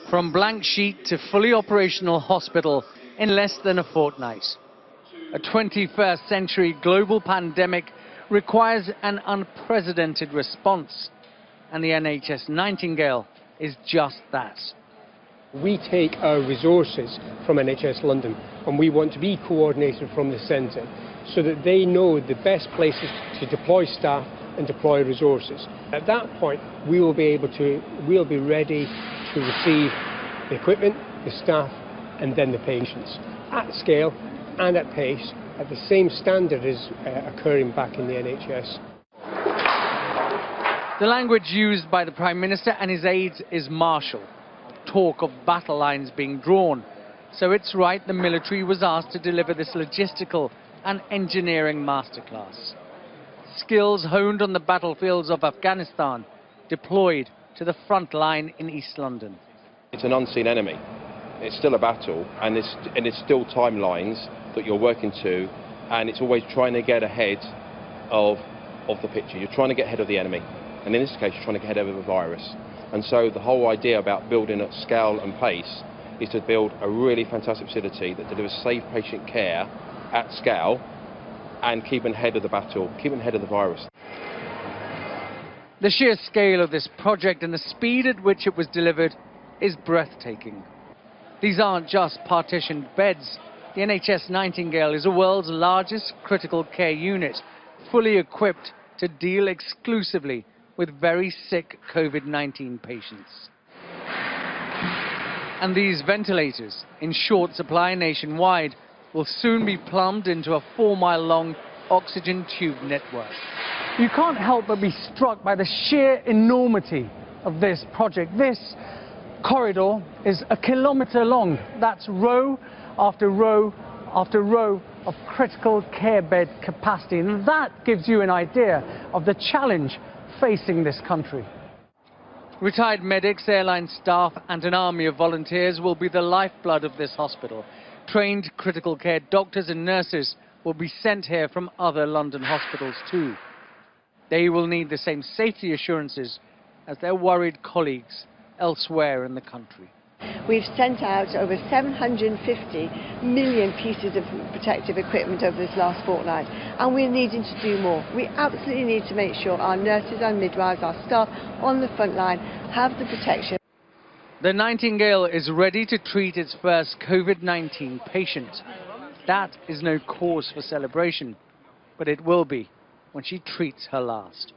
From blank sheet to fully operational hospital in less than a fortnight. A 21st century global pandemic requires an unprecedented response, and the NHS Nightingale is just that. We take our resources from NHS London and we want to be coordinated from the centre so that they know the best places to deploy staff and deploy resources. At that point, we'll be ready to receive the equipment, the staff and then the patients at scale and at pace at the same standard as occurring back in the NHS. The language used by the Prime Minister and his aides is martial. Talk of battle lines being drawn. So it's right the military was asked to deliver this logistical and engineering masterclass. Skills honed on the battlefields of Afghanistan, deployed to the front line in East London. It's an unseen enemy. It's still a battle, and it's still timelines that you're working to, and it's always trying to get ahead of the picture. You're trying to get ahead of the enemy, and in this case you're trying to get ahead of the virus. And so the whole idea about building at scale and pace is to build a really fantastic facility that delivers safe patient care at scale and keeping ahead of the battle, keeping ahead of the virus. The sheer scale of this project and the speed at which it was delivered is breathtaking. These aren't just partitioned beds. The NHS Nightingale is the world's largest critical care unit, fully equipped to deal exclusively with very sick COVID-19 patients. And these ventilators, in short supply nationwide, will soon be plumbed into a 4-mile-long oxygen tube network. You can't help but be struck by the sheer enormity of this project. This corridor is a kilometre long. That's row after row after row of critical care bed capacity. And that gives you an idea of the challenge facing this country. Retired medics, airline staff and an army of volunteers will be the lifeblood of this hospital. Trained critical care doctors and nurses will be sent here from other London hospitals too. They will need the same safety assurances as their worried colleagues elsewhere in the country. We've sent out over 750 million pieces of protective equipment over this last fortnight, and we're needing to do more. We absolutely need to make sure our nurses and midwives, our staff on the front line, have the protection. The Nightingale is ready to treat its first COVID-19 patient. That is no cause for celebration, but it will be when she treats her last.